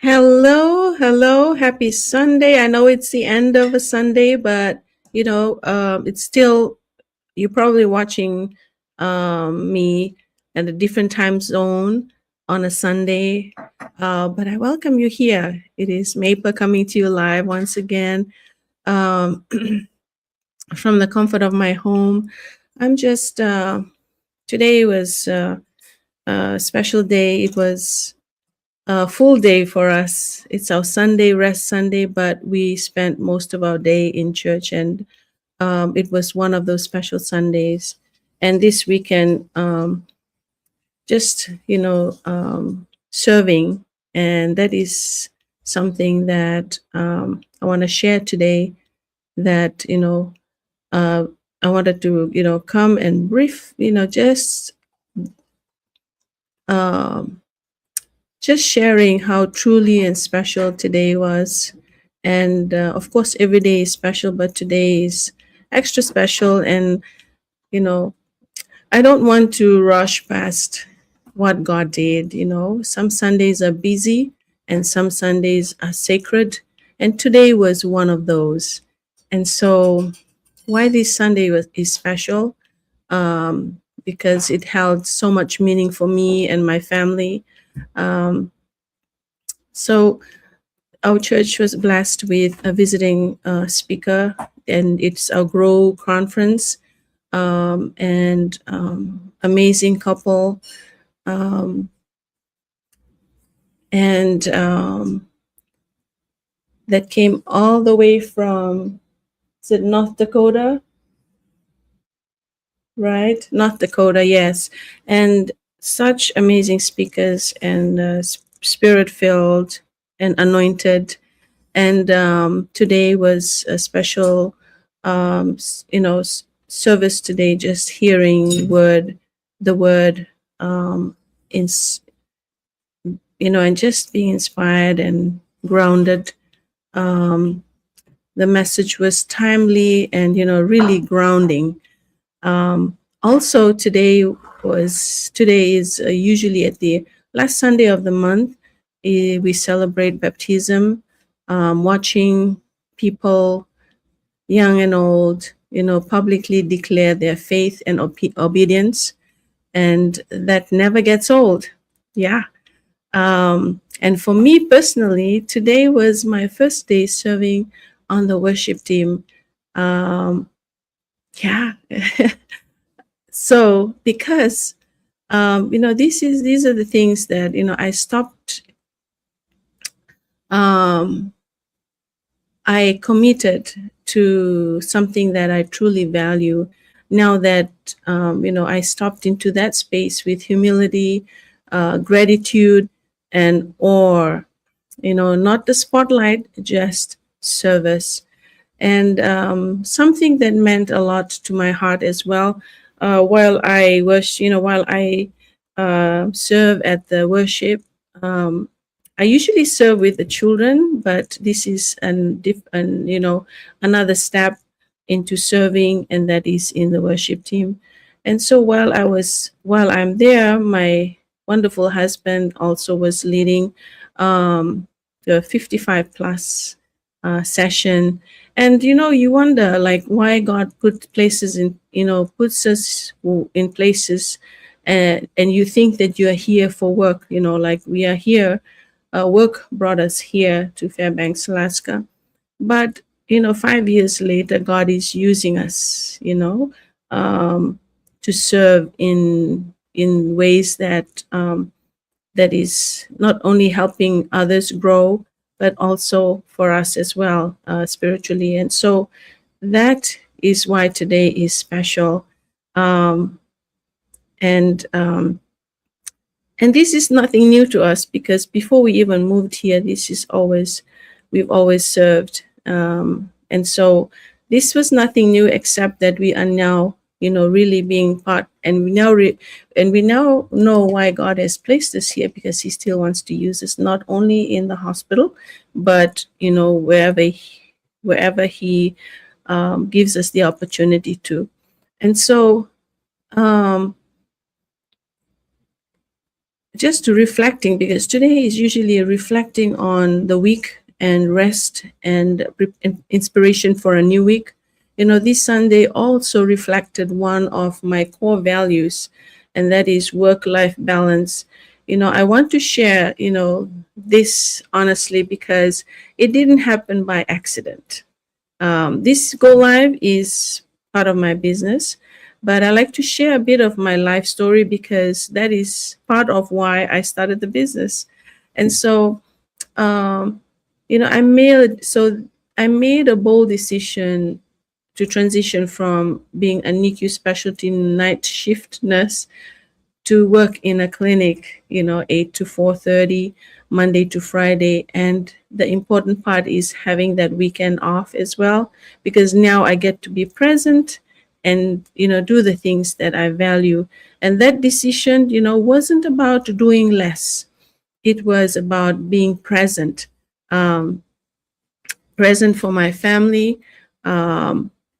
Hello, hello, happy Sunday. I know it's the end of a Sunday, but it's still, you're probably watching me at a different time zone on a Sunday. But I welcome you here. It is Maple coming to you live once again um, from the comfort of my home. I'm just, today was a special day. It was a full day for us. It's our Sunday, rest Sunday, but we spent most of our day in church, and it was one of those special Sundays. And this weekend, just, serving. And that is something that I want to share today that, uh, I wanted to, come and brief, um, just sharing how truly and special today was. And of course, every day is special, but today is extra special. And, you know, I don't want to rush past what God did. Some Sundays are busy and some Sundays are sacred. And today was one of those. And so, why this Sunday is special? Because it held so much meaning for me and my family. Um, so, our church was blessed with a visiting speaker, and it's a Grow conference, and amazing couple, um, and that came all the way from, is it North Dakota, right? North Dakota, yes, and such amazing speakers and spirit filled and anointed. And today was a special service today, just hearing the word, um in and just being inspired and grounded. um the message was timely and really grounding. Also, today is usually at the last Sunday of the month. We celebrate baptism, watching people, young and old, publicly declare their faith and obedience, and that never gets old. Yeah. And for me personally, today was my first day serving on the worship team. Um, yeah. So because these are the things that I stopped. Um, I committed to something that I truly value. Now that I stopped into that space with humility, gratitude, and awe. Not the spotlight, just service. And something that meant a lot to my heart as well. While I serve at the worship, um, I usually serve with the children, but this is another step into serving, and that is in the worship team. And so while I'm there, my wonderful husband also was leading the 55 plus session. And you wonder, like, why God puts us in places, and you think that you are here for work, like we are here. Work brought us here to Fairbanks, Alaska. But 5 years later, God is using us, um, to serve in ways that is not only helping others grow, but also for us as well, spiritually. And so that is why today is special. Um, and and this is nothing new to us, because before we even moved here, we've always served. And so this was nothing new, except that we are now, really being part, and we now know why God has placed us here, because He still wants to use us, not only in the hospital, but wherever He gives us the opportunity to. And so, um, just to reflecting, because today is usually reflecting on the week and rest and inspiration for a new week. This Sunday also reflected one of my core values, and that is work life balance. I want to share, this honestly, because it didn't happen by accident. This go live is part of my business, but I like to share a bit of my life story because that is part of why I started the business. And so, um, I made a bold decision to transition from being a NICU specialty night shift nurse to work in a clinic, 8 to 4:30, Monday to Friday. And the important part is having that weekend off as well, because now I get to be present and, do the things that I value. And that decision, wasn't about doing less. It was about being present, um, present for my family,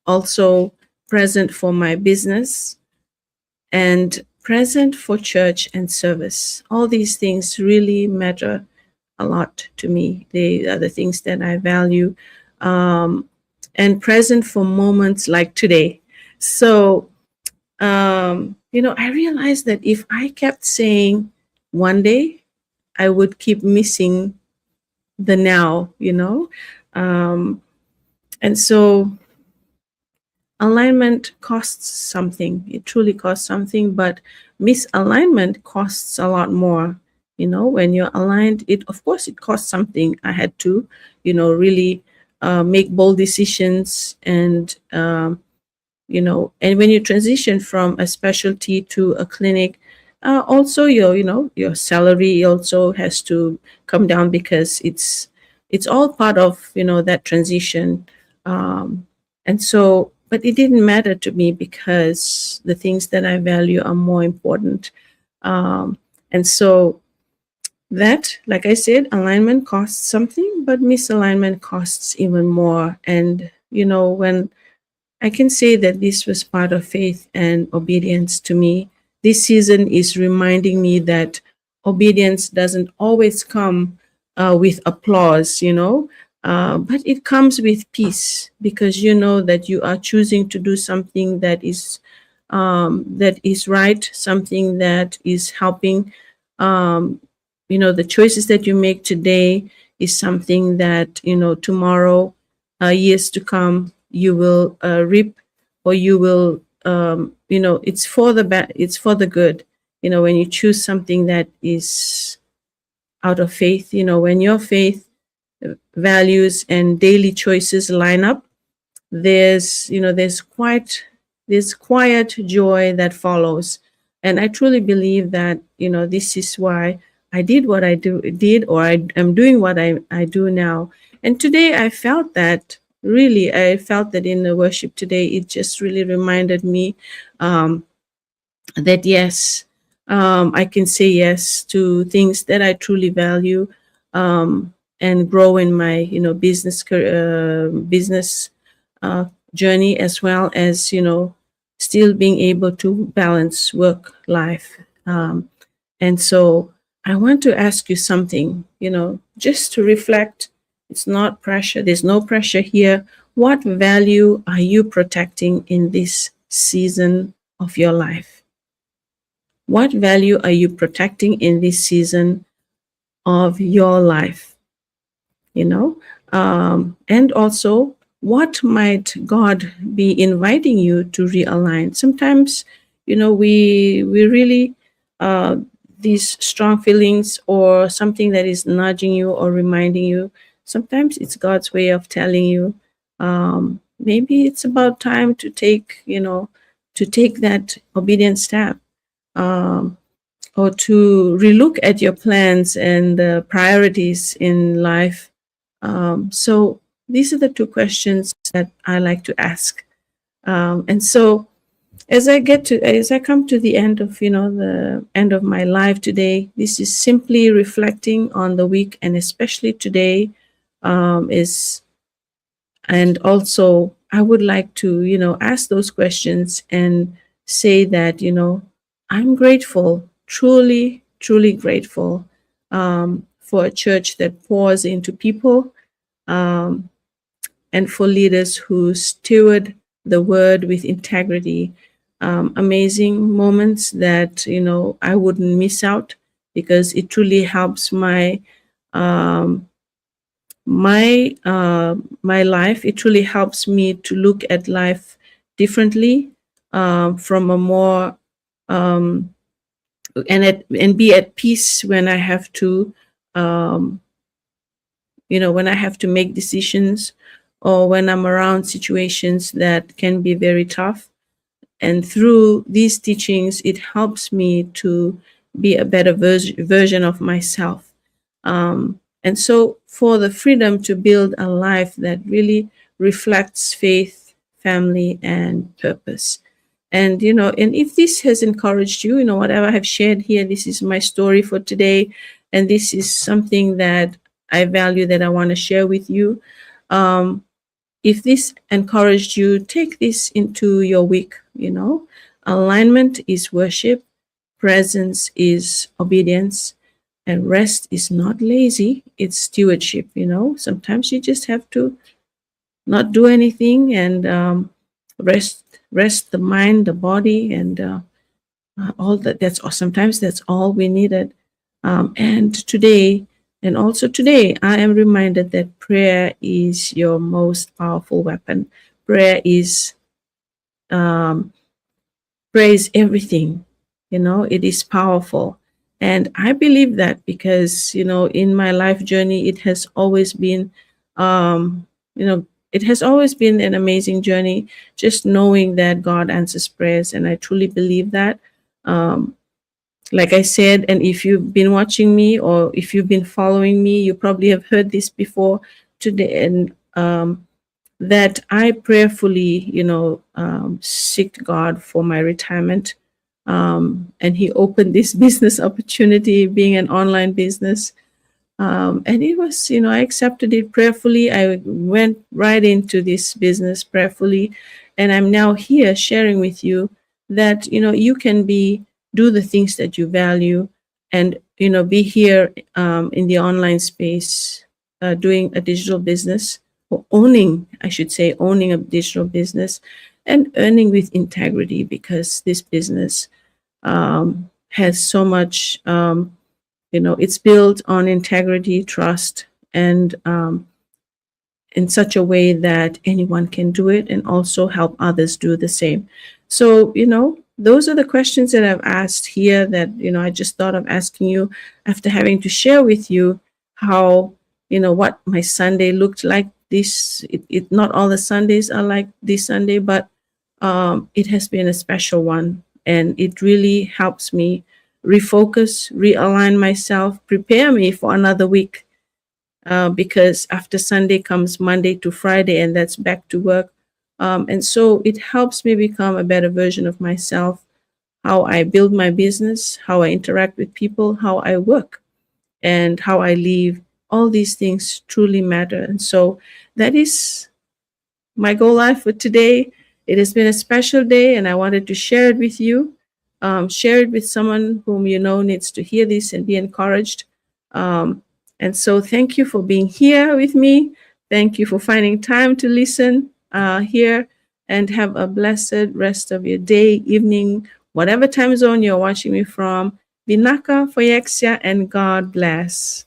also present for my business, and present for church and service. All these things really matter a lot to me. They are the things that I value, um, and present for moments like today. So, I realized that if I kept saying one day, I would keep missing the now, and so alignment costs something. It truly costs something, but misalignment costs a lot more. When you're aligned, it of course it costs something. I had to, really make bold decisions, and when you transition from a specialty to a clinic, also your salary also has to come down, because it's all part of that transition. And so, but it didn't matter to me because the things that I value are more important. And so, that, like I said, alignment costs something, but misalignment costs even more. And when I can say that this was part of faith and obedience to me. This season is reminding me that obedience doesn't always come with applause, but it comes with peace, because you know that you are choosing to do something that is right, something that is helping. Um, the choices that you make today is something that tomorrow, years to come, you will reap, or you will, it's for the good. When you choose something that is out of faith, when your faith, values, and daily choices line up, there's quiet joy that follows. And I truly believe that this is why I did what I did, or I am doing what I do now. And today I felt that in the worship today, it just really reminded me, um, that yes, I can say yes to things that I truly value, and grow in my business uh, journey, as well as still being able to balance work life. And so I want to ask you something, just to reflect. It's not pressure. There's no pressure here. What value are you protecting in this season of your life? What value are you protecting in this season of your life? And also, what might God be inviting you to realign? Sometimes, we really, uh, these strong feelings, or something that is nudging you or reminding you. Sometimes it's God's way of telling you, maybe it's about time to take that obedient step. Um, or to relook at your plans and the priorities in life. So these are the two questions that I like to ask. And so as I come to the end of the end of my life today, this is simply reflecting on the week, and especially today, is and also I would like to ask those questions and say that I'm grateful, truly truly grateful for a church that pours into people, um, and for leaders who steward the word with integrity. Amazing moments that I wouldn't miss out, because it truly helps um, my life. It truly helps me to look at life differently, from a more um, and be at peace when I have to um, when I have to make decisions, or when I'm around situations that can be very tough. And through these teachings, it helps me to be a better version of myself. And so, for the freedom to build a life that really reflects faith, family, and purpose. And if this has encouraged you, whatever I have shared here, this is my story for today. And this is something that I value, that I want to share with you. Um, if this encouraged you, take this into your week. Alignment is worship, presence is obedience, and rest is not lazy, it's stewardship. Sometimes you just have to not do anything, and rest the mind, the body, and all that. Sometimes that's all we needed. And also today, I am reminded that prayer is your most powerful weapon. Prayer is um, prayer is everything. It is powerful, and I believe that, because in my life journey, um, you know, it has always been an amazing journey. Just knowing that God answers prayers, and I truly believe that. Um, like I said, and if you've been watching me, or if you've been following me, you probably have heard this before today, and that I prayerfully, seeked God for my retirement. And He opened this business opportunity, being an online business. And it was, I accepted it prayerfully. I went right into this business prayerfully. And I'm now here sharing with you that, you can do the things that you value, and, be here in the online space, doing a digital business, or I should say, owning a digital business, and earning with integrity, because this business has so much. It's built on integrity, trust, and in such a way that anyone can do it, and also help others do the same. So, those are the questions that I've asked here, that, I just thought of asking you, after having to share with you how, what my Sunday looked like. Not all the Sundays are like this Sunday, but it has been a special one. And it really helps me refocus, realign myself, prepare me for another week, because after Sunday comes Monday to Friday, and that's back to work. And so it helps me become a better version of myself, how I build my business, how I interact with people, how I work, and how I live. All these things truly matter. And so that is my goal life for today. It has been a special day, and I wanted to share it with you. Share it with someone whom you know needs to hear this and be encouraged. Um, and so, thank you for being here with me. Thank you for finding time to listen here, and have a blessed rest of your day, evening, whatever time zone you're watching me from. Binaka Foyexia, and God bless.